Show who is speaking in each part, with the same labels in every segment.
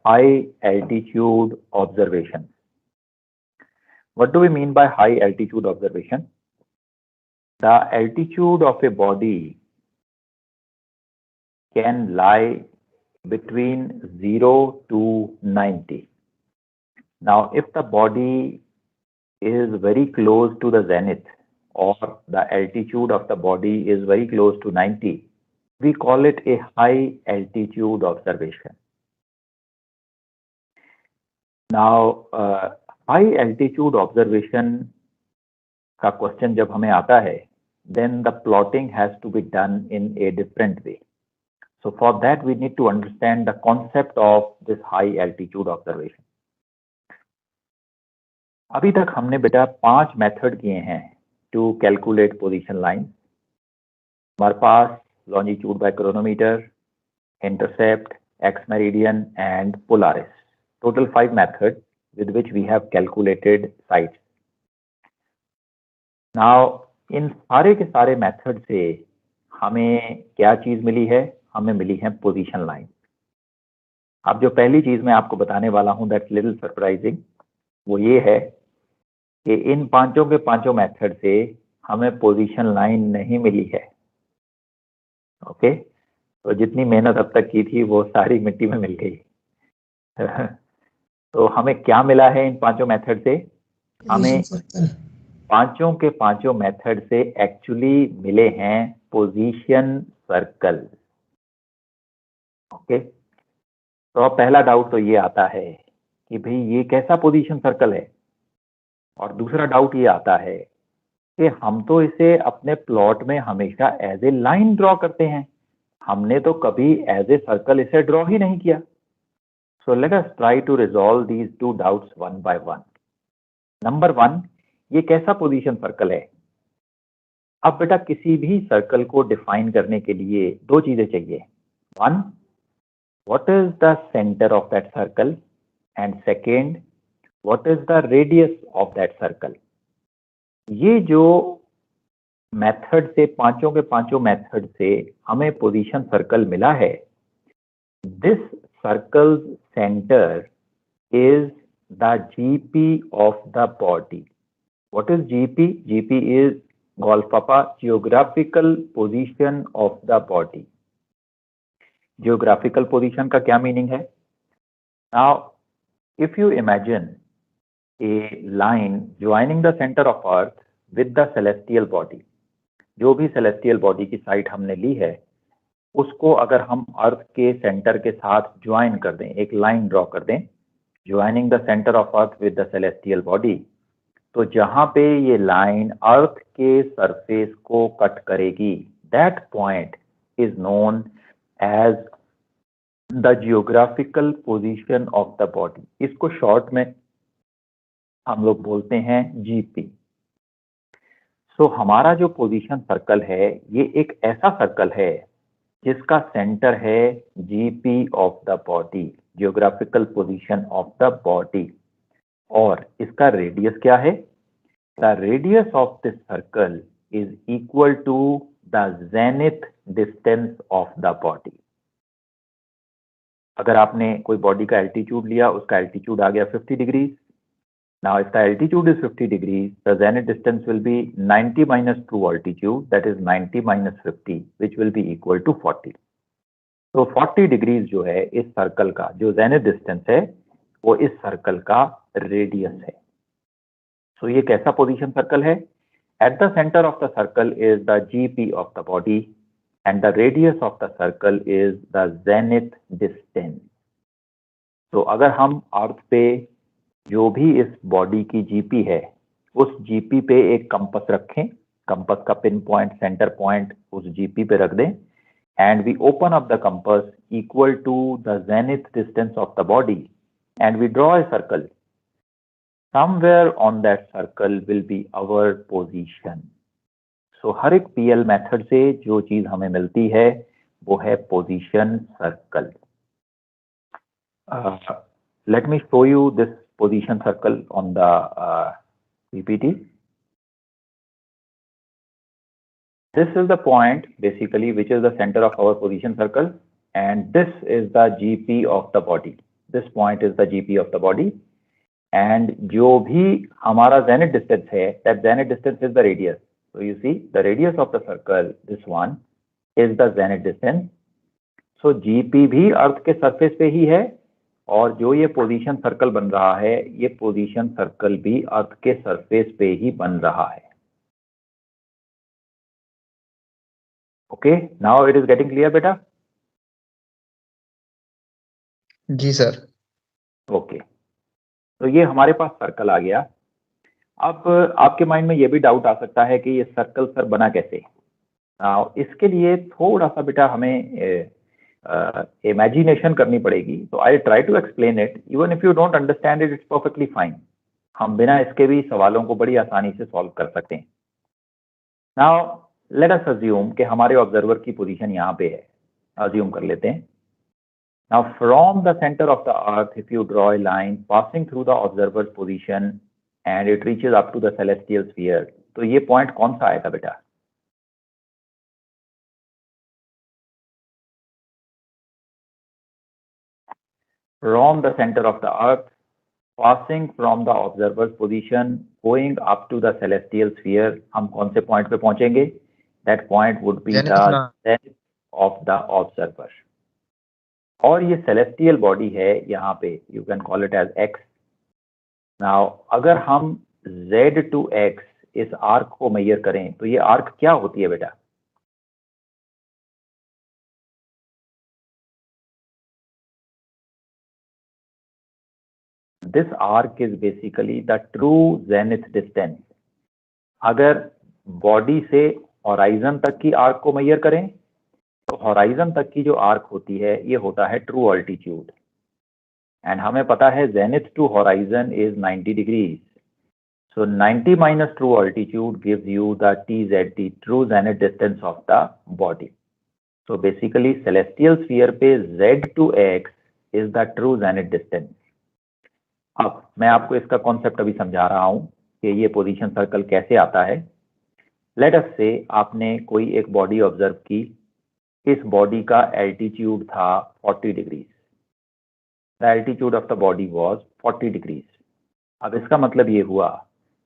Speaker 1: high altitude observation. What do we mean by high altitude observation? The altitude of a body can lie between 0 to 90. Now, if the body is very close to the zenith, or the altitude of the body is very close to 90, we call it a high altitude observation. Now, high altitude observation का question जब हमें आता है, then the plotting has to be done in a different way. So for that we need to understand the concept of this high altitude observation. अभी तक हमने बेटा 5 method किए हैं to calculate position lines. हमारे पास longitude by chronometer, intercept, x meridian and Polaris. Total 5 methods with which we have calculated sites. Now, इन सारे के सारे मेथड से हमें क्या चीज मिली है? हमें मिली है पोजीशन लाइन. अब जो पहली चीज मैं आपको बताने वाला हूं दैट्स लिटिल सरप्राइजिंग, वो ये है कि इन पांचों के पांचों मेथड से हमें पोजीशन लाइन नहीं मिली है. ओके, तो जितनी मेहनत अब तक की थी वो सारी मिट्टी में मिल गई. तो हमें क्या मिला है इन पांचों मेथड से? हमें पांचों के पांचों मेथड से एक्चुअली मिले हैं पोजीशन सर्कल. ओके, तो अब पहला डाउट तो ये आता है कि भाई ये कैसा पोजीशन सर्कल है, और दूसरा डाउट ये आता है कि हम तो इसे अपने प्लॉट में हमेशा एज ए लाइन ड्रॉ करते हैं, हमने तो कभी एज ए सर्कल इसे ड्रॉ ही नहीं किया. So let us try to resolve these two doubts one by one. Number 1, ये कैसा पोजीशन सर्कल है? अब बेटा किसी भी सर्कल को डिफाइन करने के लिए दो चीजें चाहिए. 1, what is the center of that circle, and second, what is the radius of that circle. ये जो मेथड से पांचों के पांचों मेथड से हमें पोजीशन सर्कल मिला है, this circle's center is the GP of the body. What is GP? GP is Golf Papa, geographical position of the body. Geographical position का क्या मीनिंग है? Now, if you imagine a line joining the center of Earth with the celestial body, जो भी celestial body की side हमने ली है, उसको अगर हम अर्थ के सेंटर के साथ ज्वाइन कर दें, एक लाइन ड्रॉ कर दें, joining the center of Earth with the celestial body, तो जहां पे ये लाइन अर्थ के सरफेस को कट करेगी, that point is known as the geographical position of the body. इसको शॉर्ट में हम लोग बोलते हैं GP. सो हमारा जो पोजीशन सर्कल है, ये एक ऐसा सर्कल है जिसका सेंटर है GP of the body, geographical position of the body, और इसका रेडियस क्या है? The radius of this circle is equal to the zenith distance of the body. अगर आपने कोई बॉडी का एल्टीट्यूड लिया, उसका एल्टीट्यूड आ गया 50 degrees. Now, if the altitude is 50 degrees, the zenith distance will be 90 minus true altitude, that is 90 minus 50, which will be equal to 40. तो 40 degrees जो है इस सर्कल का जो जेनिथ डिस्टेंस है, वो इस सर्कल का रेडियस है. सो ये कैसा पोजीशन सर्कल है? Eight the centre of the circle is the GP of the body and the radius of the circle is the zenith distance. तो अगर हम अर्थ पे जो भी इस बॉडी की GP है, उस GP पे एक कंपस रखें, कंपस का पिन पॉइंट, सेंटर पॉइंट उस GP पे रख दें, and we open up the compass equal to the zenith distance of the body, and we draw a circle. Somewhere on that circle will be our position. So हर एक PL method से जो चीज हमें मिलती है वो है position circle. Let me show you this position circle on the PPT. This is the point basically which is the center of our position circle, and this is the GP of the body. This point is the GP of the body, and जो भी हमारा zenith distance है, that zenith distance is the radius. So you see the radius of the circle, this one is the zenith distance. So GP भी अर्थ के surface पे ही है, और जो ये पोजीशन सर्कल बन रहा है, ये पोजीशन सर्कल भी अर्थ के सरफेस पे ही बन रहा है. Okay, now it is getting clear बेटा?
Speaker 2: जी सर.
Speaker 1: ओके, तो ये हमारे पास सर्कल आ गया. अब आपके माइंड में ये भी डाउट आ सकता है कि ये सर्कल सर बना कैसे. इसके लिए थोड़ा सा बेटा हमें इमेजिनेशन करनी पड़ेगी. तो I try to explain it. Even if you don't understand it, it's perfectly fine. हम बिना इसके भी सवालों को बड़ी आसानी से सॉल्व कर सकते हैं. नाउ लेट अस अज्यूम कि हमारे ऑब्जर्वर की पोजीशन यहाँ पे है. अज्यूम कर लेते हैं. Now from the center of the earth, if you draw a line passing through the observer's position and it reaches up to the celestial sphere, तो ये पॉइंट कौन सा आएगा बेटा? From the center of the earth, passing from the observer's position, going up to the celestial sphere, हम कौन से point पे पहुंचेंगे? That point would be the zenith of the observer. और ये सेलेस्टियल बॉडी है यहाँ पे, you can call it as X. Now अगर हम z to x इस आर्क को मेजर करें, तो ये आर्क क्या होती है बेटा? This arc is basically the true zenith distance. अगर बॉडी से हॉराइजन तक की आर्क को मेजर करें, तो हॉराइजन तक की जो आर्क होती है, ये होता है ट्रू ऑल्टीट्यूड. एंड हमें पता है zenith to horizon is 90 degrees. So 90 minus true altitude gives you the TZD, true zenith distance of the body. So basically celestial sphere पे Z to X is the true zenith distance. अब मैं आपको इसका concept अभी समझा रहा हूँ कि ये पोजीशन सर्कल कैसे आता है. लेट अस से आपने कोई एक बॉडी ऑब्जर्व की. इस बॉडी का एल्टीट्यूड था 40 degrees. The altitude of the body was 40 degrees. अब इसका मतलब ये हुआ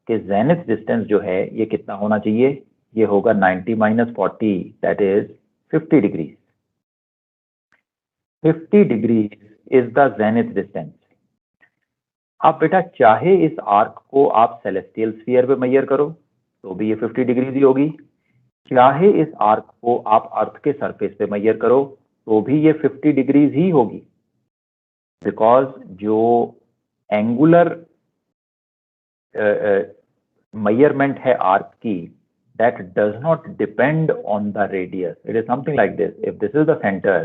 Speaker 1: कि जेनिथ डिस्टेंस जो है ये कितना होना चाहिए? ये होगा 90 minus 40, that is 50 degrees. 50 degrees is the zenith distance. अब बेटा चाहे इस आर्क को आप सेलेस्टियल स्फीयर पे मेजर करो, तो भी ये 50 डिग्रीज ही होगी. चाहे इस आर्क को आप अर्थ के सरफेस पे मेजर करो, तो भी ये 50 डिग्रीज ही होगी. बिकॉज जो एंगुलर measurement है arc की, that does not depend on the radius. It is something like this. If this is the center,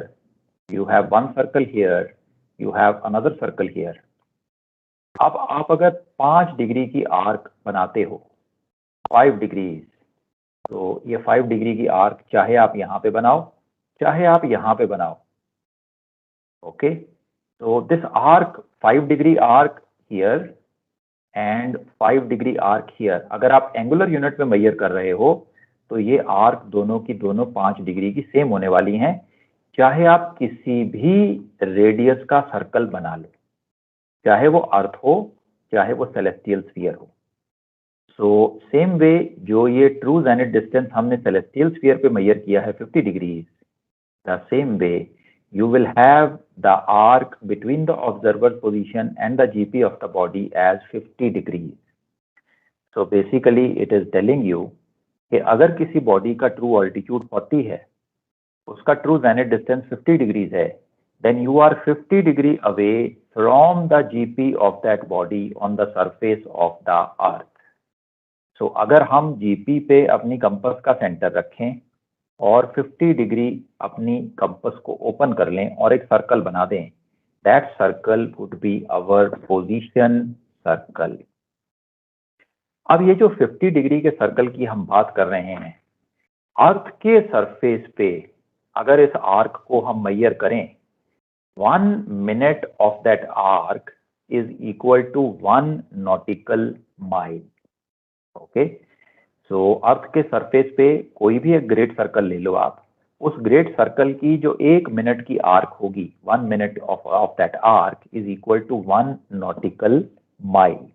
Speaker 1: you have one circle here, you have another circle here. अब आप अगर 5 degree की arc बनाते हो, 5 degrees, तो ये 5 degree की arc चाहे आप यहाँ पे बनाओ, चाहे आप यहाँ पे बनाओ. ओके, तो this arc 5 degree arc here and 5 degree arc here, अगर आप एंगुलर यूनिट में मेजर कर रहे हो, तो ये आर्क दोनों की दोनों 5 डिग्री की सेम होने वाली हैं, चाहे आप किसी भी रेडियस का सर्कल बना लो, चाहे वो अर्थ हो, चाहे वो सेलेस्टियल स्फीयर हो. सो सेम वे जो ये ट्रू जेनिथ डिस्टेंस हमने सेलेस्टियल स्फीयर पे मेजर किया है 50 degrees, the same way you will have the arc between the observer position and the GP of the body as 50 degrees. So basically it is telling you कि अगर किसी body का true altitude 40 है, उसका true zenith distance 50 degrees है, then you are 50 degree away from the GP of that body on the surface of the earth. So अगर हम GP पे अपनी कंपास का सेंटर रखें और 50 डिग्री अपनी कंपास को ओपन कर लें और एक सर्कल बना दें, that circle would be our position circle. अब ये जो 50 डिग्री के सर्कल की हम बात कर रहे हैं, अर्थ के सरफेस पे अगर इस आर्क को हम मेजर करें, 1 minute of that arc is equal to 1 nautical mile. Okay, so earth के सरफेस पे कोई भी एक ग्रेट सर्कल ले लो आप, उस ग्रेट सर्कल की जो 1 मिनट की आर्क होगी, 1 minute of that arc is equal to 1 nautical mile.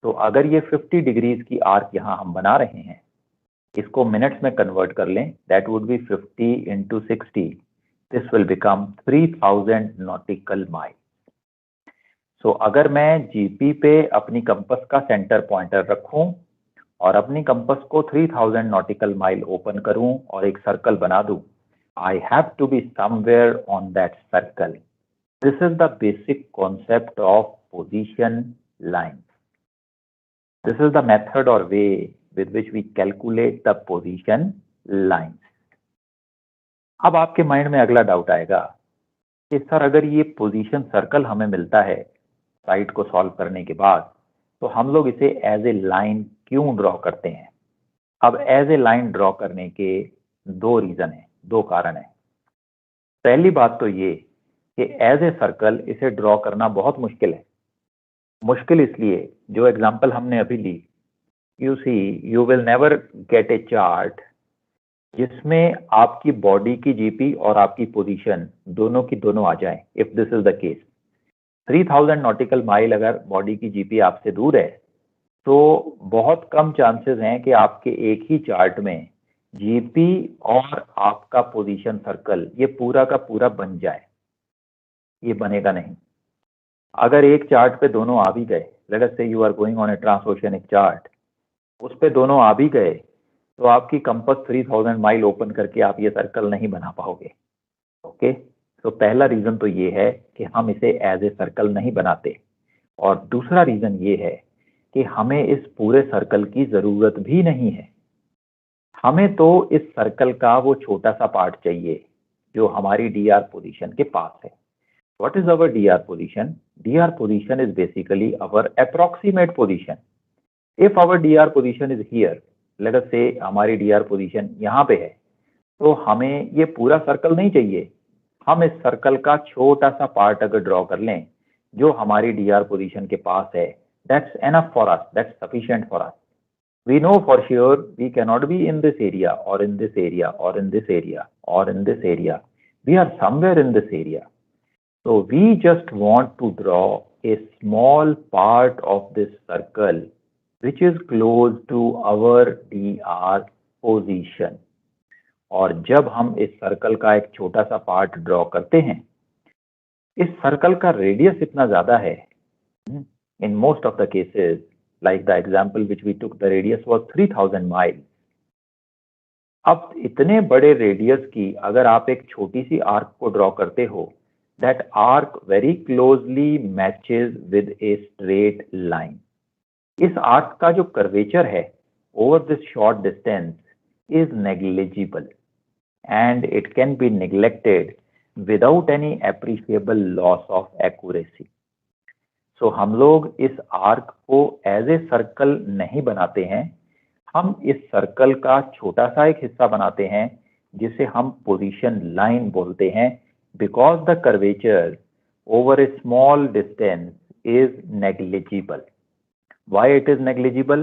Speaker 1: तो अगर ये 50 डिग्रीज की आर्क यहाँ हम बना रहे हैं, इसको मिनट्स में कन्वर्ट कर लें, that would be 50 into 60, this will become 3000 nautical mile. So अगर मैं जीपी पे अपनी कंपस का सेंटर पॉइंटर रखूं और अपनी कंपस को 3000 नॉटिकल माइल ओपन करूं और एक सर्कल बना दूं, I have to be somewhere on that circle. This is the basic concept of position line. This is the method or way with which we calculate the position lines. अब आपके mind में अगला doubt आएगा कि sir अगर ये position circle हमें मिलता है साइड को सॉल्व करने के बाद, तो हम लोग इसे एज ए लाइन क्यों ड्रॉ करते हैं? अब एज ए लाइन ड्रॉ करने के दो रीजन है, दो कारण है। पहली बात तो ये कि एज ए सर्कल इसे ड्रॉ करना बहुत मुश्किल है। मुश्किल इसलिए, जो एग्जांपल हमने अभी ली, you see, you will never get a chart जिसमें आपकी बॉडी की जीपी और आपकी पोजीशन दोनों की दोनों आ जाए। If this is the case, 3000 nautical mile अगर बॉडी की जीपी आपसे दूर है, तो बहुत कम चांसेस हैं कि आपके एक ही चार्ट में जीपी और आपका पोजीशन सर्कल ये पूरा का पूरा बन जाए। ये बनेगा नहीं। अगर एक चार्ट पे दोनों आ भी गए, let us say you are going on a transoceanic chart, उस पे दोनों आ भी गए, तो आपकी कंपस 3000 माइल ओपन करके आप ये सर्कल नहीं बना पाओगे। ओके, तो पहला रीजन तो ये है कि हम इसे एज ए सर्कल नहीं बनाते, और दूसरा रीजन ये है कि हमें इस पूरे सर्कल की जरूरत भी नहीं है। हमें तो इस सर्कल का वो छोटा सा पार्ट चाहिए जो हमारी डीआर पोजीशन के पास है। What is our DR position? DR position is basically our approximate position. If our DR position is here, let us say हमारी डीआर पोजीशन यहाँ पे है, तो हमें ये पूरा सर्कल नहीं चाहिए। हम इस सर्कल का छोटा सा पार्ट अगर ड्रॉ कर लें जो हमारी डीआर पोजीशन के पास है, that's enough for us, that's sufficient for us. We know for sure we cannot be in this area और इन दिस एरिया और इन दिस एरिया और in this area, we are somewhere in this area. So we just want to draw a small part of this circle which is close to our DR position. और जब हम इस circle का एक छोटा सा part draw करते हैं, इस सर्कल का रेडियस इतना ज्यादा है, in most of the cases, like the example which we took, the radius was 3000 miles. अब इतने बड़े रेडियस की अगर आप एक छोटी सी आर्क को ड्रॉ करते हो, that arc very closely matches with a straight line. इस आर्क का जो कर्वेचर है over this short distance is negligible and it can be neglected without any appreciable loss of accuracy. So हम लोग इस आर्क को एज ए सर्कल नहीं बनाते हैं, हम इस सर्कल का छोटा सा एक हिस्सा बनाते हैं जिसे हम पोजीशन लाइन बोलते हैं, because the curvature over a small distance is negligible. Why it is negligible?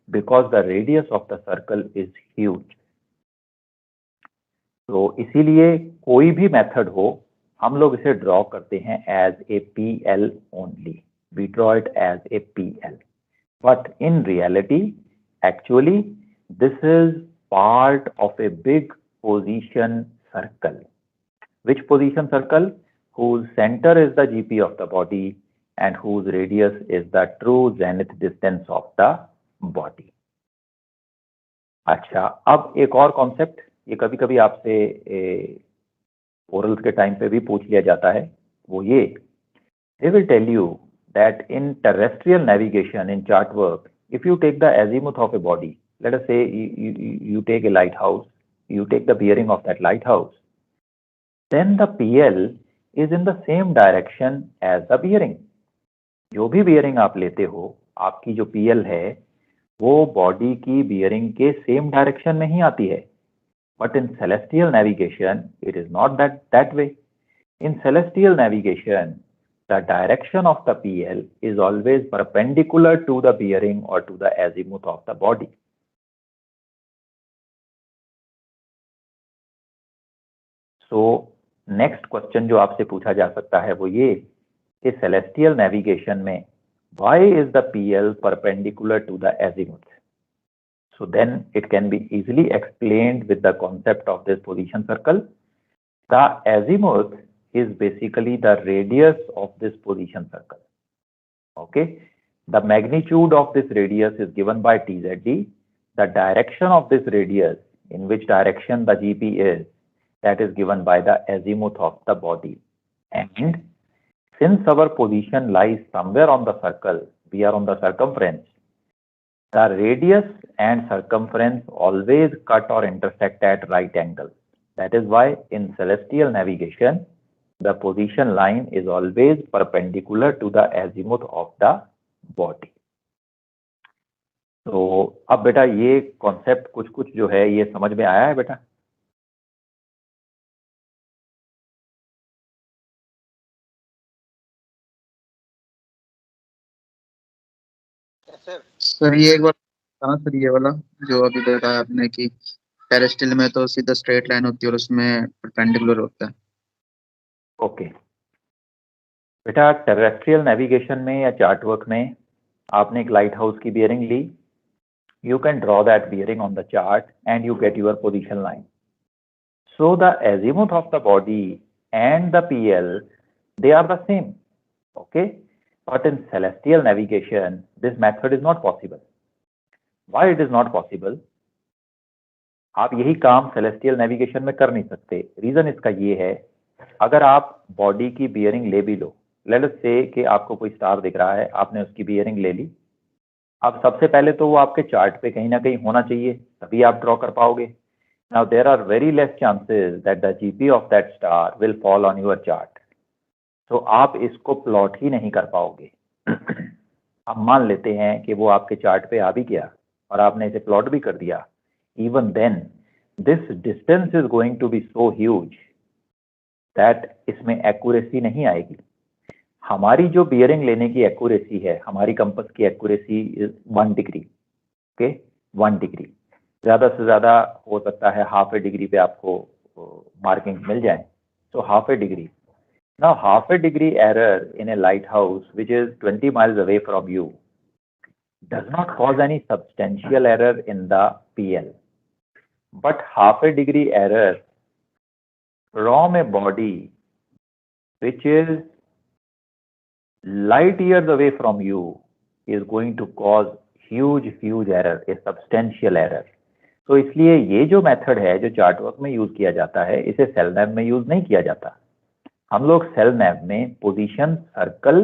Speaker 1: Because the radius of the circle is huge. तो इसीलिए कोई भी मेथड हो, हम लोग इसे ड्रॉ करते हैं as a PL only. We draw it as a PL. But in reality, actually, this is part of a big position circle. Which position circle? Whose center is the GP of the body and whose radius is the true zenith distance of the body. अच्छा, अब एक और concept, ये कभी कभी आपसे orals के time पे भी पूछ लिया जाता है, वो ये, they will tell you that in terrestrial navigation in chart work, if you take the azimuth of a body, let us say you take a lighthouse, you take the bearing of that lighthouse, then the PL is in the same direction as the bearing. जो भी bearing आप लेते हो, आपकी जो PL है वो body की bearing के सेम डायरेक्शन में ही आती है। But in celestial navigation, it is not that way. In celestial navigation, the direction of the PL is always perpendicular to the bearing or to the azimuth of the body. So next question जो आपसे पूछा जा सकता है वो ये कि celestial navigation में why is the PL perpendicular to the azimuth? So then it can be easily explained with the concept of this position circle. The azimuth is basically the radius of this position circle. Okay, the magnitude of this radius is given by TZD. The direction of this radius, in which direction the GP is, that is given by the azimuth of the body. And since our position lies somewhere on the circle, we are on the circumference, the radius and circumference always cut or intersect at right angles. That is why in celestial navigation, the position line is always perpendicular to the azimuth of the body. तो अब बेटा ये concept कुछ जो है ये समझ में आया है बेटा?
Speaker 2: सर ये एक बार बताना सर, ये वाला जो अभी बताया आपने कि टेरेस्ट्रियल में तो सीधा स्ट्रेट लाइन होती है और उसमें परपेंडिकुलर होता है।
Speaker 1: ओके बेटा, टेरेस्ट्रियल नेविगेशन में या चार्ट वर्क में आपने एक लाइट हाउस की बियरिंग ली. You can draw that bearing on the chart and you get your position line. So the azimuth of the body and the PL, they are the same. Okay, but in celestial navigation, this method is not possible. Why it is not possible? आप यही काम celestial navigation में कर नहीं सकते. Reason इसका ये है, अगर आप बॉडी की बियरिंग ले भी लो, लेट अस से कि आपको कोई स्टार दिख रहा है, आपने उसकी बियरिंग ले ली. अब सबसे पहले तो वो आपके चार्ट पे कहीं ना कहीं होना चाहिए, तभी आप ड्रॉ कर पाओगे. Now there are very less chances that the GP of that star will fall on your chart. तो आप इसको प्लॉट ही नहीं कर पाओगे. हम मान लेते हैं कि वो आपके चार्ट पे आ भी गया और आपने इसे प्लॉट भी कर दिया. Even then this distance is going to be so huge that इसमें एक्यूरेसी नहीं आएगी. हमारी जो बियरिंग लेने की एक्यूरेसी है, हमारी कंपास की accuracy is 1 degree. Okay, 1 degree. ज़्यादा से ज़्यादा हो सकता है हाफ ए डिग्री पे आपको मार्किंग मिल जाए. So half A degree. Now half A degree error in A light house which is 20 miles away from you does not cause any substantial error in the PL. But half a degree error from a body which is light years away from you is going to cause huge error, a substantial error. तो इसलिए ये जो method है जो chart work में use किया जाता है, इसे सेल नैव में यूज नहीं किया जाता. हम लोग सेल नैव में पोजीशन सर्कल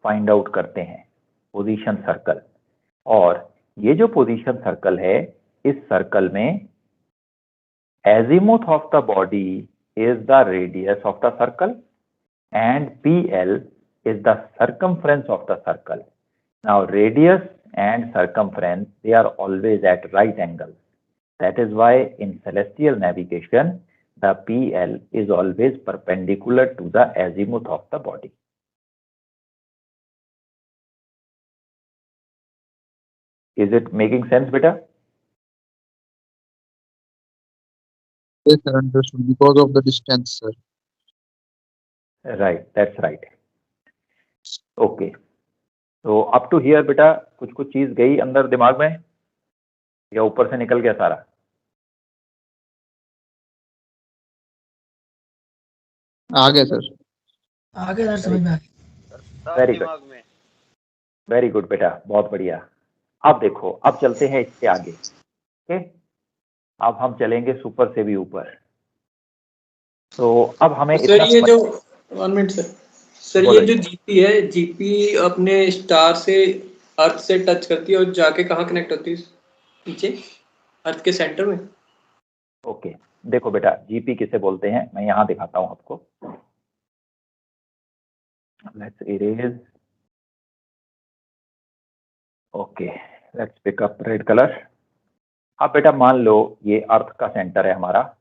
Speaker 1: फाइंड आउट करते हैं, पोजीशन सर्कल. और ये जो पोजीशन सर्कल है, इस सर्कल में azimuth of the body is the radius of the circle and PL is the circumference of the circle. Now radius and circumference, they are always at right angles. That is why in celestial navigation the PL is always perpendicular to the azimuth of the body. Is it making sense, beta?
Speaker 2: Yes sir, understood. Because of the distance sir.
Speaker 1: Right, that's right. Okay. तो up to here बेटा कुछ चीज गई अंदर दिमाग में या ऊपर से निकल गया सारा?
Speaker 2: आ गया सर.
Speaker 3: आ गया सर, समझ में आ गया.
Speaker 1: वेरी गुड, वेरी गुड बेटा, बहुत बढ़िया. अब देखो, अब चलते हैं इससे आगे. ओके, अब हम चलेंगे सुपर से भी ऊपर. तो अब हमें
Speaker 3: सर ये जो 1 मिनट सर ये जो जीपी है, जीपी अपने स्टार से अर्थ से टच करती है और जाके कहाँ कनेक्ट होती है? पीछे अर्थ के सेंटर में.
Speaker 1: ओके, देखो बेटा, जीपी किसे बोलते हैं मैं यहाँ दिखाता हूँ आपको. Let's erase. Okay, let's pick up red colour. अब बेटा मान लो ये अर्थ का सेंटर है हमारा,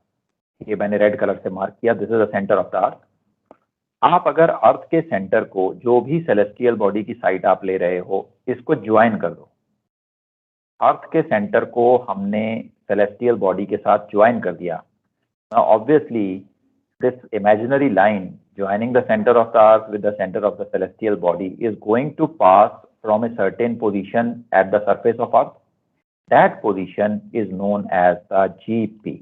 Speaker 1: ये मैंने रेड कलर से मार्क किया. This is the centre of the earth. आप अगर अर्थ के सेंटर को, जो भी सेलेस्टियल बॉडी की साइट आप ले रहे हो, इसको ज्वाइन कर दो. अर्थ के सेंटर को हमने सेलेस्टियल बॉडी के साथ ज्वाइन कर दिया. Obviously this imaginary line joining the center of the earth with the center of the celestial body is going to pass from a certain position at the surface of earth. That position is known as the GP.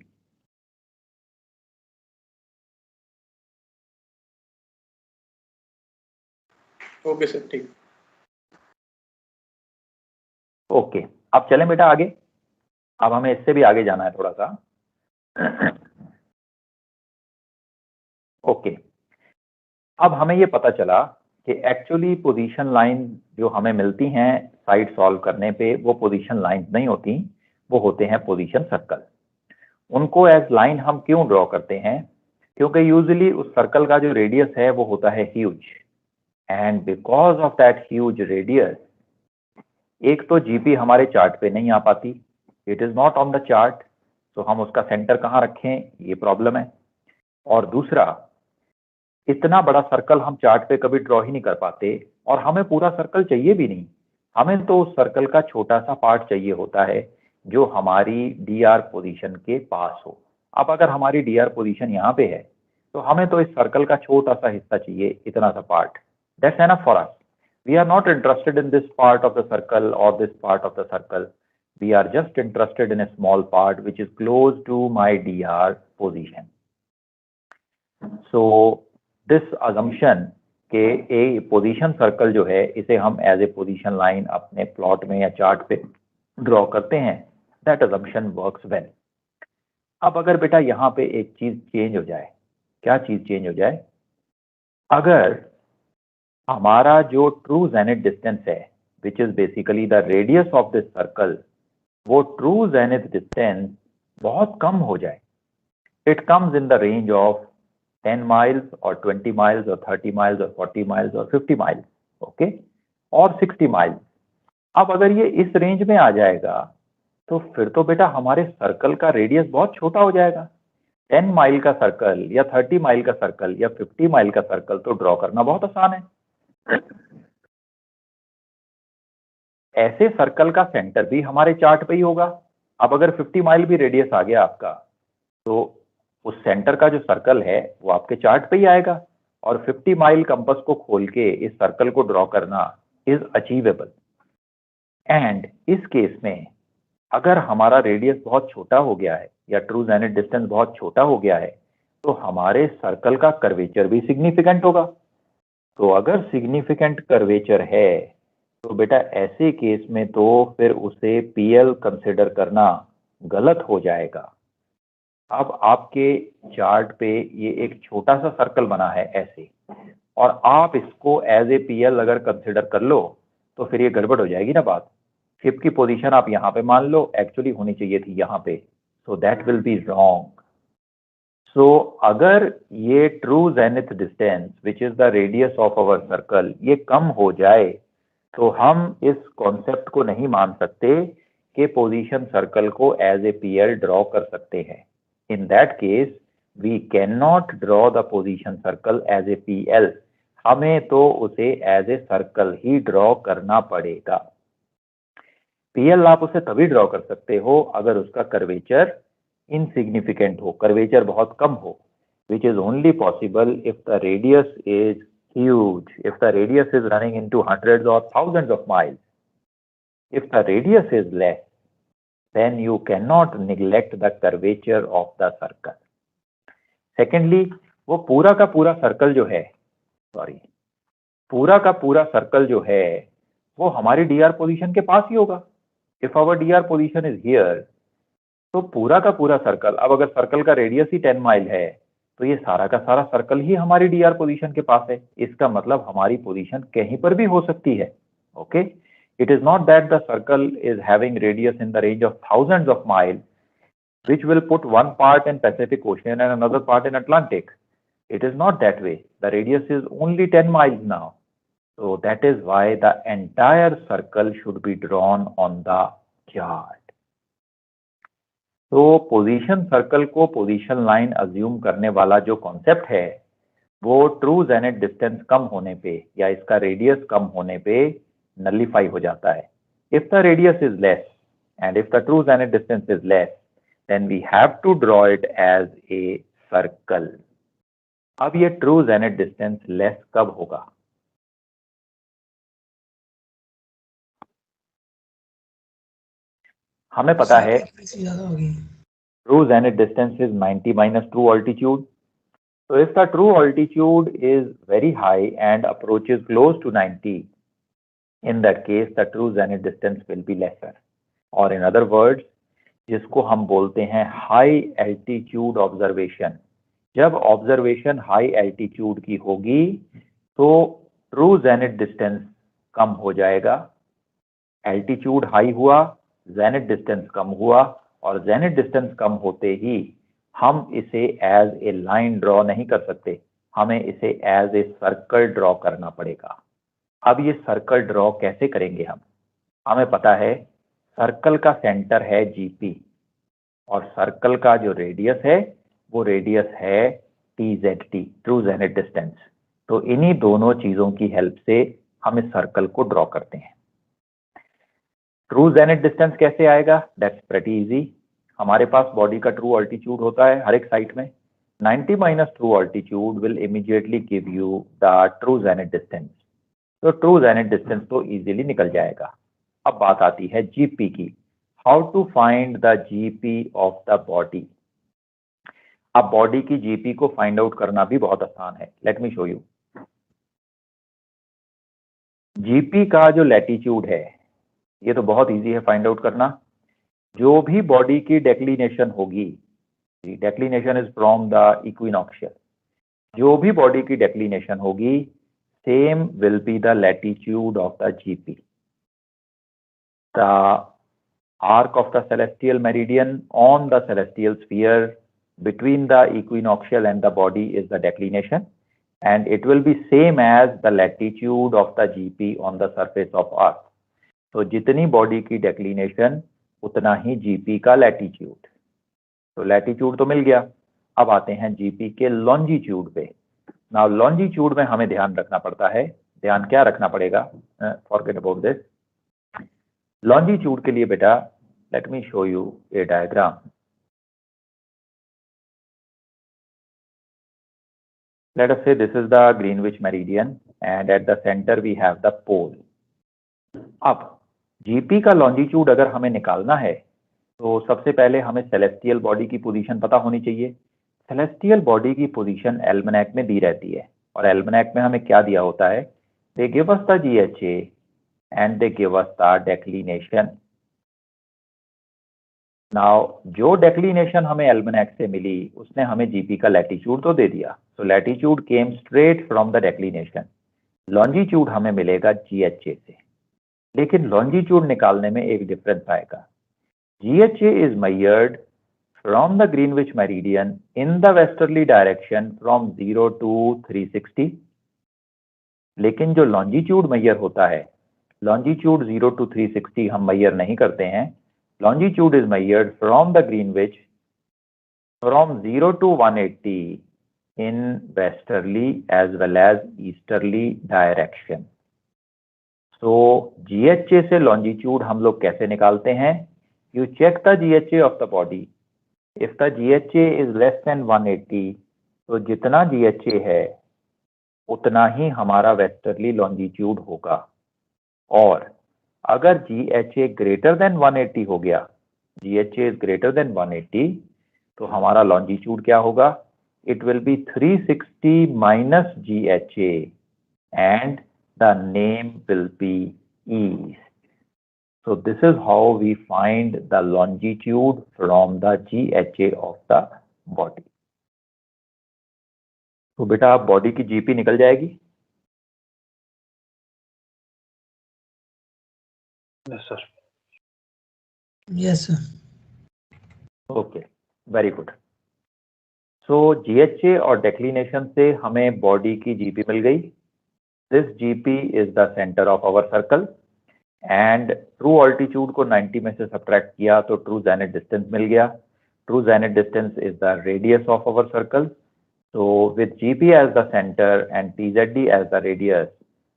Speaker 3: Okay sir, ठीक।
Speaker 1: Okay, अब चलें बेटा आगे। अब हमें इससे भी आगे जाना है थोड़ा सा। ओके, अब हमें ये पता चला कि एक्चुअली पोजीशन लाइन जो हमें मिलती हैं साइड सॉल्व करने पे, वो पोजीशन लाइन नहीं होती, वो होते हैं पोजीशन सर्कल। उनको एज लाइन हम क्यों ड्रॉ करते हैं? क्योंकि यूजुअली उस सर्कल का जो रेडियस है वो होता है huge, and because of that huge radius, एक तो जीपी हमारे चार्ट पे नहीं आ पाती, it is not on the chart, तो हम उसका सेंटर कहाँ रखें, ये प्रॉब्लम है। और दूसरा, इतना बड़ा सर्कल हम चार्ट पे कभी ड्रॉ ही नहीं कर पाते, और हमें पूरा सर्कल चाहिए भी नहीं, हमें तो उस सर्कल का छोटा सा पार्ट चाहिए होता है जो हमारी डीआर पोजीशन के पास हो। अब अगर हमारी डीआर पोजीशन यहाँ पे है तो हमें तो इस सर्कल का छोटा सा हिस्सा चाहिए, इतना सा part. That's enough for us. We are not interested in this part of the circle or this part of the circle. We are just interested in a small part which is close to my DR position. So this assumption के a position circle जो है, इसे हम as a position line अपने plot में या chart पे draw करते हैं, that assumption works well. अब अगर बेटा यहाँ पे एक चीज चेंज हो जाए, क्या चीज चेंज हो जाए? अगर हमारा जो ट्रू जेनिथ डिस्टेंस है, which is basically the radius of this circle, वो ट्रू जेनिथ डिस्टेंस बहुत कम हो जाए, it comes in the range of 10 miles और 20 माइल्स और 30 माइल्स और 40 माइल्स और 50 माइल्स, ओके, और 60 माइल्स। अब अगर ये इस रेंज में आ जाएगा तो फिर तो बेटा हमारे सर्कल का रेडियस बहुत छोटा हो जाएगा। 10 माइल का सर्कल या 30 माइल का सर्कल या 50 माइल का सर्कल तो ड्रॉ करना बहुत आसान है। ऐसे सर्कल का सेंटर भी हमारे चार्ट पे ही होगा। अब अगर 50 माइल भी रेडियस आ गया आपका, तो उस सेंटर का जो सर्कल है वो आपके चार्ट पे ही आएगा, और 50 माइल कंपास को खोल के इस सर्कल को ड्रॉ करना इज अचीवेबल। एंड इस केस में अगर हमारा रेडियस बहुत छोटा हो गया है या ट्रू जेनिथ डिस्टेंस बहुत छोटा हो गया है, तो हमारे सर्कल का कर्वेचर भी सिग्निफिकेंट होगा। तो अगर सिग्निफिकेंट कर्वेचर है तो बेटा ऐसे केस में तो फिर उसे पीएल कंसिडर करना गलत हो जाएगा। अब आपके चार्ट पे ये एक छोटा सा सर्कल बना है ऐसे, और आप इसको एज ए पीएल अगर कंसिडर कर लो तो फिर ये गड़बड़ हो जाएगी ना बात। शिप की पोजीशन आप यहाँ पे मान लो, एक्चुअली होनी चाहिए थी यहाँ पे, so that will be wrong. So अगर ये true zenith distance which is the radius of our circle ये कम हो जाए तो हम इस कॉन्सेप्ट को नहीं मान सकते कि पोजीशन सर्कल को एज ए पीएल ड्रॉ कर सकते हैं। In that case we can not draw the position circle as a PL, हमें तो उसे एज ए सर्कल ही ड्रॉ करना पड़ेगा। पीएल आप उसे तभी ड्रॉ कर सकते हो अगर उसका कर्वेचर इनसिग्निफिकेंट हो, कर्वेचर बहुत कम हो, which is only possible if the radius is huge, if the radius is running into hundreds or thousands of miles. If the radius is less, then you cannot neglect the curvature of the circle. Secondly, वो पूरा का पूरा circle जो है, पूरा का पूरा circle जो है वो हमारी डीआर पोजीशन के पास ही होगा। If our DR position is here, तो पूरा का पूरा सर्कल, अब अगर सर्कल का रेडियस ही 10 माइल है तो ये सारा का सारा सर्कल ही हमारी डीआर पोजीशन के पास है। इसका मतलब हमारी पोजीशन कहीं पर भी हो सकती है। Okay, it is not that the circle is having radius in the range of thousands of mile which will put one part in Pacific Ocean and another part in Atlantic. It is not that way. The radius is only 10 miles now. So that is why the entire circle should be drawn on the chart. तो position circle को position line assume करने वाला जो concept है वो true zenith distance कम होने पे या इसका रेडियस कम होने पे नलिफाई हो जाता है। If the radius is less and if the true zenith distance is less, then we have to draw it as a circle. अब ये ट्रू जेनिथ डिस्टेंस लेस कब होगा? हमें पता है true zenith distance is 90 minus true altitude. So if the true altitude is very high and approaches close to 90, in that case the true zenith distance will be lesser. Or in other words, जिसको हम बोलते हैं high altitude observation, जब observation high altitude की होगी तो true zenith distance कम हो जाएगा। एल्टीट्यूड हाई हुआ, जेनिथ डिस्टेंस कम हुआ, और जेनिथ डिस्टेंस कम होते ही हम इसे एज ए लाइन ड्रॉ नहीं कर सकते, हमें इसे एज ए सर्कल ड्रॉ करना पड़ेगा। अब ये सर्कल ड्रॉ कैसे करेंगे हम? हमें पता है सर्कल का सेंटर है जीपी और सर्कल का जो रेडियस है वो रेडियस है टीजेडटी, ट्रू जेनिथ डिस्टेंस। तो इन्हीं दोनों चीजों की हेल्प से हम इस सर्कल को ड्रॉ करते हैं। ट्रू जेनिथ डिस्टेंस कैसे आएगा? That's pretty easy. हमारे पास बॉडी का ट्रू ऑल्टीट्यूड होता है हर एक साइड में, 90 minus true altitude will immediately give you the true zenith distance. तो ट्रू जेनिथ डिस्टेंस तो इजीली निकल जाएगा। अब बात आती है जीपी की। How to find the GP of the body? अब बॉडी की जीपी को फाइंड आउट करना भी बहुत आसान है। Let me show you. GP का जो लैटिट्यूड है ये तो बहुत इजी है फाइंड आउट करना। जो भी बॉडी की डेक्लिनेशन होगी, डेक्लिनेशन इज फ्रॉम द इक्विनॉक्शियल, जो भी बॉडी की डेक्लिनेशन होगी same will be the latitude of the GP. The arc of the celestial meridian on the celestial sphere between the equinoctial and the body is the declination, and it will be same as the latitude of the GP on the surface of Earth. तो जितनी body की declination उतना ही GP का latitude. तो latitude तो मिल गया। अब आते हैं जीपी के लॉन्जिट्यूड पे। नाउ लॉन्जिट्यूड में हमें ध्यान रखना पड़ता है। ध्यान क्या रखना पड़ेगा? Forget about this. लॉन्जिट्यूड के लिए बेटा let me show you a diagram. Let us say this is the Greenwich meridian and at the centre we have the pole. अब जीपी का लॉन्जिट्यूड अगर हमें निकालना है तो सबसे पहले हमें सेलेस्टियल बॉडी की पोजीशन पता होनी चाहिए। सेलेस्टियल बॉडी की पोजीशन एल्मनैक में दी रहती है और एल्मनैक में हमें क्या दिया होता है? They give us the GHA and they give us the declination. Now जो डेक्लिनेशन हमें एल्मनैक से मिली उसने हमें जीपी का लैटिट्यूड तो दे दिया। So latitude came straight from the declination. Longitude हमें मिलेगा जीएचए से, लेकिन लॉन्जिट्यूड निकालने में एक डिफरेंस आएगा। GHA is measured from the Greenwich meridian in the westerly direction from 0 to 360, लेकिन जो लॉन्जिट्यूड मेजर होता है, लॉन्जिट्यूड 0 to 360 हम मेजर नहीं करते हैं। Longitude is measured from the Greenwich from 0 to 180 in westerly as well as easterly direction. So GHA से longitude हम लोग कैसे निकालते हैं? You check the GHA of the body. If the GHA is less than 180, तो जितना GHA है उतना ही हमारा वेस्टर्ली लॉन्जिट्यूड होगा। और अगर GHA ग्रेटर देन 180 हो गया, GHA इज ग्रेटर देन 180, तो हमारा लॉन्जिट्यूड क्या होगा? It will be 360 minus GHA and the name will be east. So this is how we find the longitude from the GHA of the body. तो बेटा आप body की GP निकल जाएगी?
Speaker 4: Yes, sir.
Speaker 5: Yes, sir.
Speaker 1: Okay, very good. So GHA और declination से हमें body की जीपी मिल गई। This GP is the center of our circle. And true altitude को 90 में से सब्ट्रैक्ट किया तो ट्रू जेनिथ डिस्टेंस मिल गया। True zenith distance is the radius of our circle. So with GP as the centre and TZD as the radius,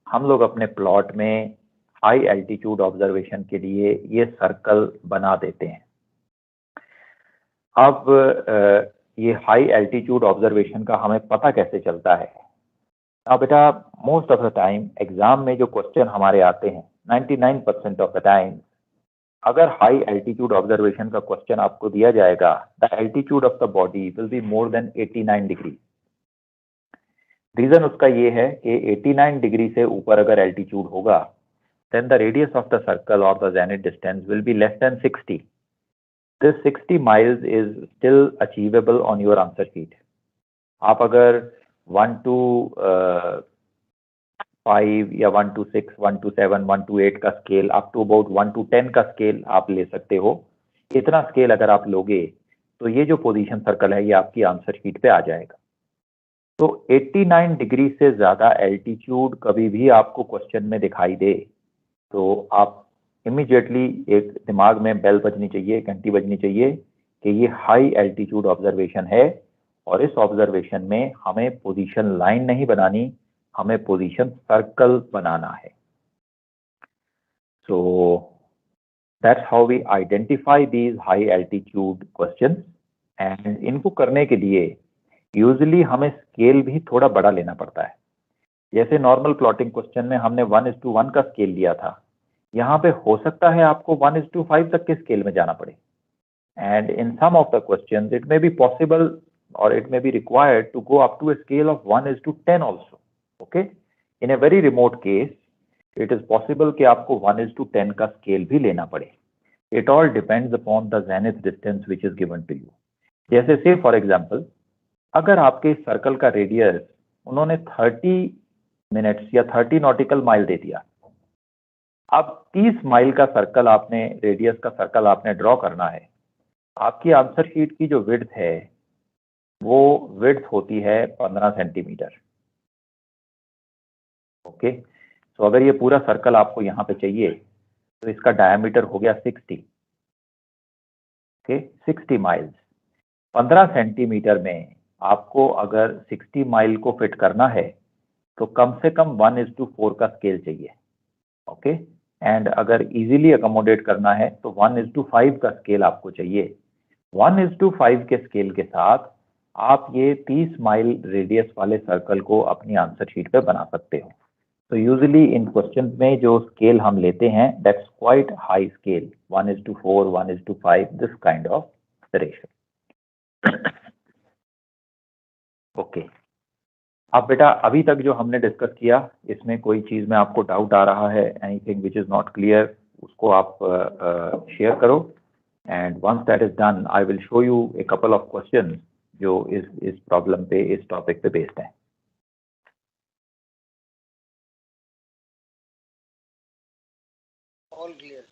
Speaker 1: हम लोग अपने प्लॉट में हाई एल्टीट्यूड ऑब्जर्वेशन के लिए ये सर्कल बना देते हैं। अब ये हाई एल्टीट्यूड ऑब्जर्वेशन का हमें पता कैसे चलता है? अब बेटा most of the time exam में जो क्वेश्चन हमारे आते हैं 99% ऑफ द टाइम, अगर हाई एल्टीट्यूड ऑब्जर्वेशन का क्वेश्चन आपको दिया जाएगा, the altitude of the body will be more than 89 degree. Reason उसका ये है कि 89 डिग्री से ऊपर अगर एल्टीट्यूड होगा, then the radius of the circle or the zenith distance will be less than 60. This 60 miles is still achievable on your answer sheet. आप अगर 1 to 5 या 1 to 6, 1 to 7, 1 to 8 का scale, up to about 1 to 10 का scale आप ले सकते हो। इतना स्केल अगर आप लोगे तो ये जो पोजीशन सर्कल है ये आपकी आंसर शीट पे आ जाएगा। तो 89 डिग्री से ज्यादा एल्टीट्यूड कभी भी आपको क्वेश्चन में दिखाई दे तो आप इमीडिएटली एक दिमाग में बेल बजनी चाहिए, घंटी बजनी चाहिए कि ये हाई एल्टीट्यूड ऑब्जर्वेशन है और इस ऑब्जर्वेशन में हमें पोजीशन लाइन नहीं बनानी, हमें पोजीशन सर्कल बनाना है। So that's how we identify these high altitude questions. And इनको करने के लिए यूजुअली हमें स्केल भी थोड़ा बड़ा लेना पड़ता है। जैसे नॉर्मल प्लॉटिंग क्वेश्चन में हमने 1:1 का स्केल लिया था, यहाँ पे हो सकता है आपको 1:5 तक के स्केल में जाना पड़े। And in some of the questions it may be possible और it may be required to go up to a scale of 1:10 also. Okay? In a very remote case, it is possible कि आपको 1:10 का scale भी लेना पड़े। It all depends upon the zenith distance which is given to you. जैसे से for example अगर आपके सर्कल का रेडियस उन्होंने 30 मिनट्स या 30 नॉटिकल माइल दे दिया, अब 30 माइल का सर्कल आपने, रेडियस का सर्कल आपने ड्रॉ करना है। आपकी आंसर शीट की जो विड्थ है वो विड्थ होती है 15 सेंटीमीटर। ओके, सो अगर ये पूरा सर्कल आपको यहाँ पे चाहिए तो इसका डायमीटर हो गया 60। Okay, 60 miles. 15 सेंटीमीटर में आपको अगर 60 माइल को फिट करना है तो कम से कम 1:4 का स्केल चाहिए। ओके, एंड अगर इजीली अकोमोडेट करना है तो 1:5 का स्केल आपको चाहिए। 1:5 के स्केल के साथ आप ये 30 माइल रेडियस वाले सर्कल को अपनी आंसर शीट पे बना सकते हो। तो यूजुअली इन क्वेश्चन में जो स्केल हम लेते हैं that's quite high scale, 1:4, 1:5, this kind of ratio. Okay, अब बेटा अभी तक जो हमने डिस्कस किया इसमें कोई चीज में आपको डाउट आ रहा है, anything which is not clear, उसको आप शेयर करो। And once that is done I will show you a couple of question जो इस प्रॉब्लम पे, इस टॉपिक पे बेस्ड है।
Speaker 4: ऑल क्लियर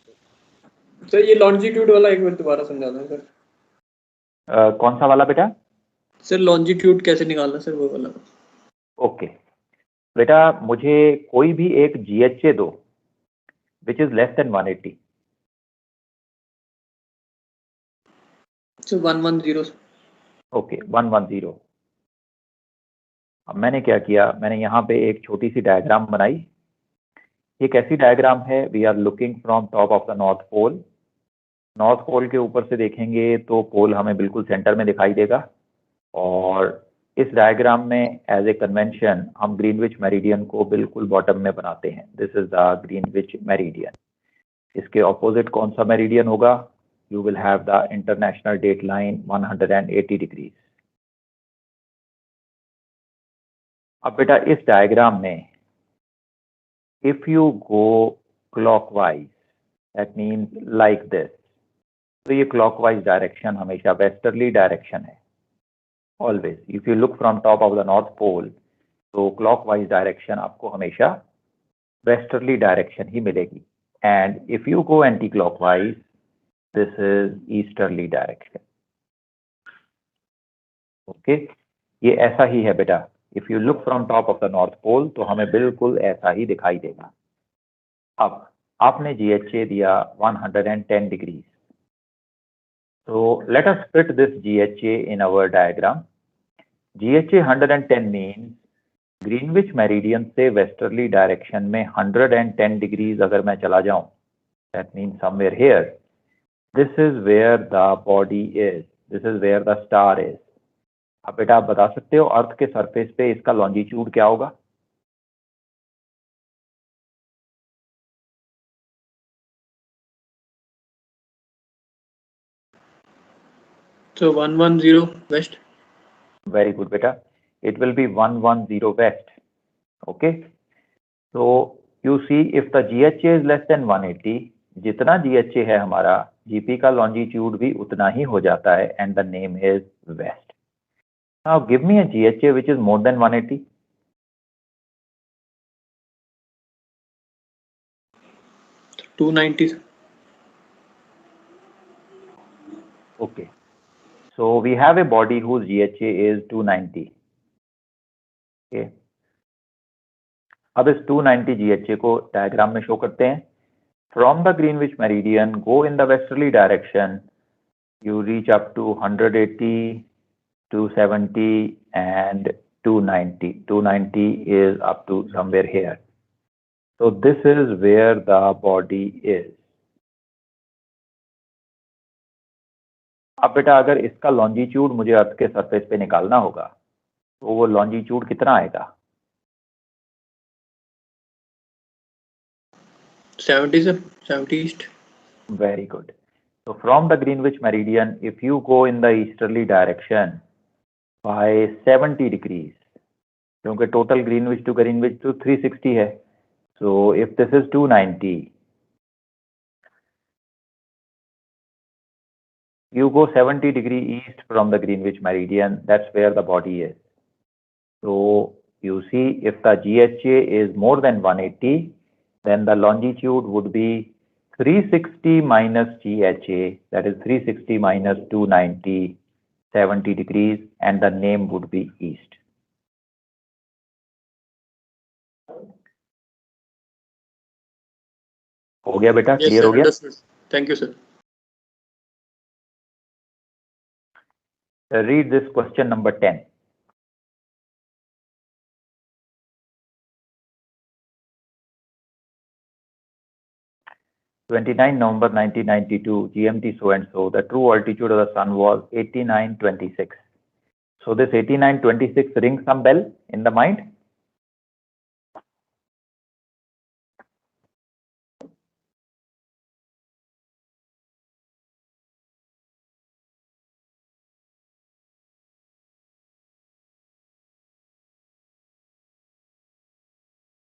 Speaker 3: सर ये लॉन्जिट्यूड वाला एक बार दोबारा समझा दें सर।
Speaker 1: कौन सा वाला बेटा?
Speaker 3: सर लॉन्जिट्यूड कैसे निकालना सर, वो वाला।
Speaker 1: ओके बेटा, मुझे कोई भी एक GHA दो which is less than 180।
Speaker 3: Sir 110।
Speaker 1: Okay, 110। अब मैंने क्या किया, मैंने यहाँ पे एक छोटी सी डायग्राम बनाई। ये कैसी डायग्राम है? We are looking from top of the north pole. North pole के ऊपर से देखेंगे तो पोल हमें बिल्कुल सेंटर में दिखाई देगा और इस डायग्राम में एज ए कन्वेंशन हम ग्रीनविच मेरिडियन को बिल्कुल बॉटम में बनाते हैं। This is the Greenwich meridian. इसके ऑपोजिट कौन सा मेरिडियन होगा? You will have the international date line 180 degrees. अब बेटा इस डायग्राम में if you go clockwise that means like this, तो ये क्लॉकवाइज डायरेक्शन हमेशा वेस्टर्ली डायरेक्शन है। Always if you look from top of the north pole तो clockwise direction आपको हमेशा वेस्टर्ली डायरेक्शन ही मिलेगी। And if you go anti clockwise this is easterly direction. Okay, ये ऐसा ही है बेटा। If you look from top of the north pole तो हमें बिल्कुल ऐसा ही दिखाई देगा। अब आपने GHA दिया 110 degree. So let us fit this GHA in our diagram. GHA 110 means Greenwich meridian से वेस्टर्ली डायरेक्शन में 110 डिग्रीज अगर मैं चला जाऊं, that means somewhere here. This is where the body is. This is where the star is. अब बेटा आप बता सकते हो अर्थ के सरफेस पे इसका लॉन्जिट्यूड क्या होगा?
Speaker 3: So 110 west.
Speaker 1: Very good beta. It will be 110 west. Okay. So you see if the GHA is less than 180, जितना GHA है हमारा GP का longitude भी उतना ही हो जाता है and the name is west. Now give me a GHA which is more than 180.
Speaker 3: 290.
Speaker 1: Okay. So we have a body whose GHA is 290. Okay. अब इस 290 GHA को डायग्राम में शो करते हैं. From the Greenwich meridian, go in the westerly direction. You reach up to 180, 270, and 290. 290 is up to somewhere here. So this is where the body is. अब बेटा अगर इसका लॉन्जिट्यूड मुझे अर्थ के सरफेस पे निकालना होगा तो वो लॉन्जिट्यूड कितना आएगा?
Speaker 3: 70 sir, 70 east.
Speaker 1: Very good. So from the Greenwich meridian, if you go in the easterly direction by 70 degrees, क्योंकि टोटल ग्रीनविच टू ग्रीनविच तो 360 है. So if this is 290, you go 70 degree east from the Greenwich meridian, that's where the body is. So you see if the GHA is more than 180, then the longitude would be 360 minus GHA, that is 360 minus 290, 70 degrees, and the name would be east. हो गया बेटा?
Speaker 3: Yes,
Speaker 1: clear
Speaker 3: sir,
Speaker 1: हो गया?
Speaker 3: understood. Thank you, sir.
Speaker 1: Read this question number 10. November 1992, GMT so and so, the true altitude of the sun was 8926. So this 8926 rings some bell in the mind?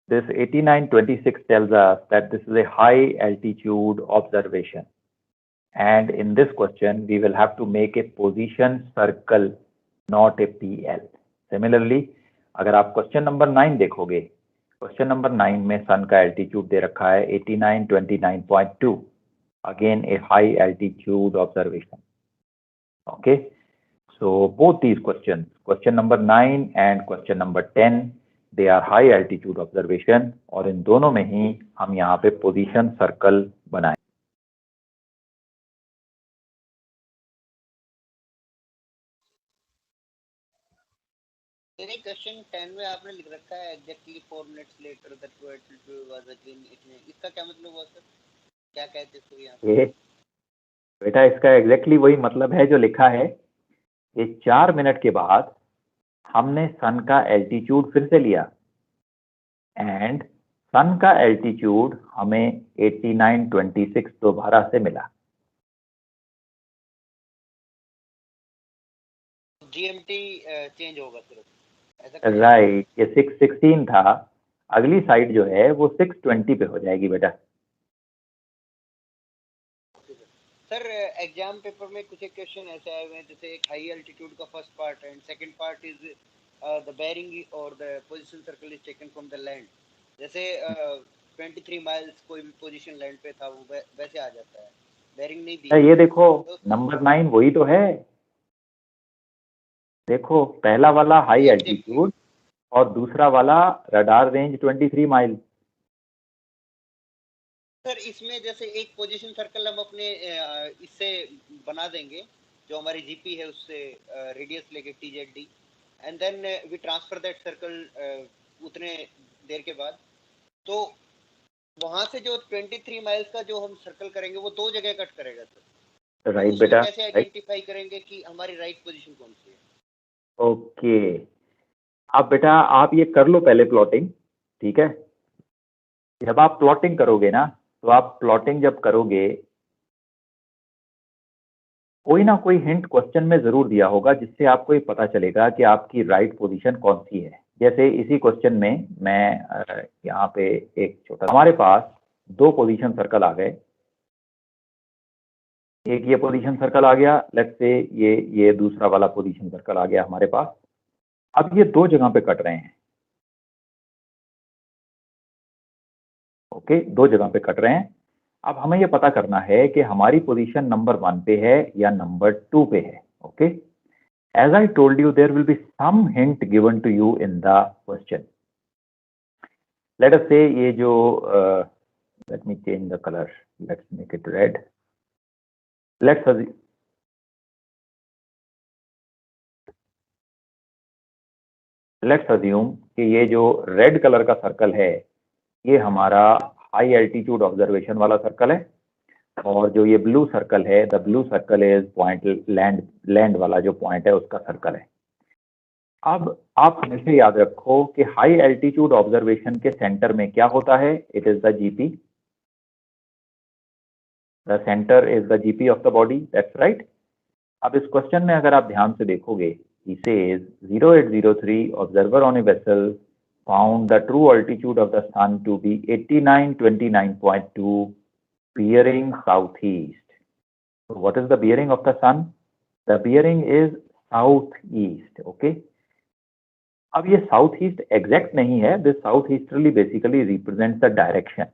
Speaker 1: This 8926 tells us that this is a high altitude observation. And in this question, we will have to make a position circle, not a PL. Similarly, अगर आप question number 9 देखोगे, question number 9 में सन का altitude दे रखा है 8929.2. Again, a high altitude observation. Okay. So both these questions, question number 9 and question number 10, they are high altitude observation और इन दोनों में ही हम यहाँ पे पोजीशन सर्कल बनाए.
Speaker 4: क्वेश्चन 10 में आपने लिख रखा है exactly 4 minutes later that was again इतने, इसका क्या मतलब हुआ सर? क्या कहते हैं यहाँ पे?
Speaker 1: बेटा इसका एग्जैक्टली वही मतलब है जो लिखा है. ये 4 मिनट के बाद हमने सन का एल्टीट्यूड फिर से लिया एंड सन का एल्टीट्यूड हमें 8926 दोबारा से मिला.
Speaker 4: जीएमटी चेंज होगा सिर्फ,
Speaker 1: राइट. ये 616 था, अगली साइड जो है वो 620 पे हो जाएगी बेटा.
Speaker 4: सर एग्जाम पेपर में कुछ क्वेश्चन ऐसे आए हुए हैं जैसे एक हाई एल्टीट्यूड का first part and second part is the bearing और the position circle is taken from the land. जैसे 23 माइल्स कोई पोजीशन लैंड पे था वो वैसे आ जाता है, बेयरिंग नहीं दी.
Speaker 1: ये देखो नंबर 9 वही तो है. देखो पहला वाला हाई एल्टीट्यूड और दूसरा वाला रडार रेंज 23 माइल.
Speaker 4: सर इसमें जैसे एक पोजीशन सर्कल हम अपने इससे बना देंगे जो हमारी जीपी है उससे रेडियस लेके TZD and then we transfer that circle उतने देर के बाद, तो वहां से जो 23 माइल्स का जो हम सर्कल करेंगे वो 2 जगह कट करेगा सर.
Speaker 1: राइट बेटा.
Speaker 4: कैसे आइडेंटिफाई करेंगे कि हमारी राइट पोजीशन कौन सी है?
Speaker 1: ओके, अब बेटा आप ये कर लो पहले प्लॉटिंग, ठीक है। जब आप प्लॉटिंग करोगे ना, तो आप प्लॉटिंग जब करोगे, कोई ना कोई हिंट क्वेश्चन में जरूर दिया होगा जिससे आपको ये पता चलेगा कि आपकी राइट पोजीशन कौन सी है। जैसे इसी क्वेश्चन में मैं यहाँ पे एक छोटा, हमारे पास दो पोजीशन सर्कल आ गए, एक ये पोजीशन सर्कल आ गया, लेट्स से ये दूसरा वाला पोजीशन सर्कल आ गया हमारे पास। अब ये दो जगह पे कट रहे हैं, ओके, दो जगह पे कट रहे हैं। अब हमें ये पता करना है कि हमारी पोजीशन नंबर 1 पे है या नंबर 2 पे है, okay. As I told you, there will be some hint given to you in the question. Let us say ये जो let me change the color. Let's make it red. Let's assume कि ये जो red colour का circle है ये हमारा high altitude observation वाला सर्कल है, और जो ये ब्लू सर्कल है, the blue circle is point land वाला जो पॉइंट है उसका सर्कल है। अब आप हमेशा याद रखो कि हाई एल्टीट्यूड ऑब्जर्वेशन के सेंटर में क्या होता है, it is the GP, the centre is the GP of the body, that's right. अब इस क्वेश्चन में अगर आप ध्यान से देखोगे, he says 0803 observer on a vessel found the true altitude of the sun to be 8929.2 bearing southeast. So what is the bearing of the sun? The bearing is southeast, okay. अब ये south east exact नहीं है, this south easterly basically represent the direction,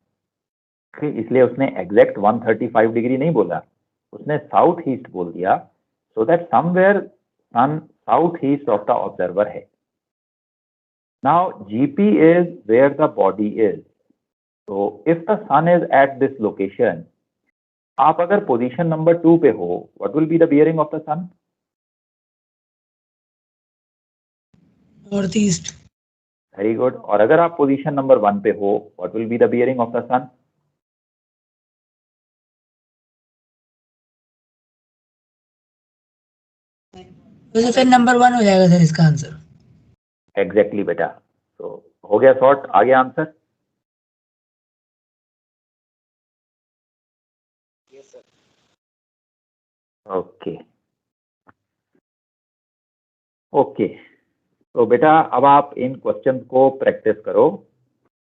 Speaker 1: इसलिए उसने exact 135 degree नहीं बोला, उसने south east बोल दिया, so that somewhere sun south east of the observer है। Now GP is where the body is, so if the sun is at this location, आप अगर पोजीशन नंबर 2 पे हो, what will be the bearing of the sun?
Speaker 5: North east.
Speaker 1: Very good. और अगर आप position number 1 पे हो, what will be the bearing of the sun?
Speaker 5: तो फिर नंबर 1 हो जाएगा सर इसका आंसर।
Speaker 1: एग्जैक्टली बेटा, तो हो गया सॉर्ट, आ गया answer.
Speaker 4: Yes sir.
Speaker 1: Okay okay, तो बेटा अब आप इन क्वेश्चंस को प्रैक्टिस करो।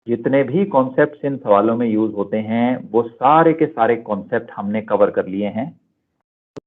Speaker 1: जितने भी कॉन्सेप्ट्स इन सवालों में यूज होते हैं वो सारे के सारे कॉन्सेप्ट हमने कवर कर लिए हैं।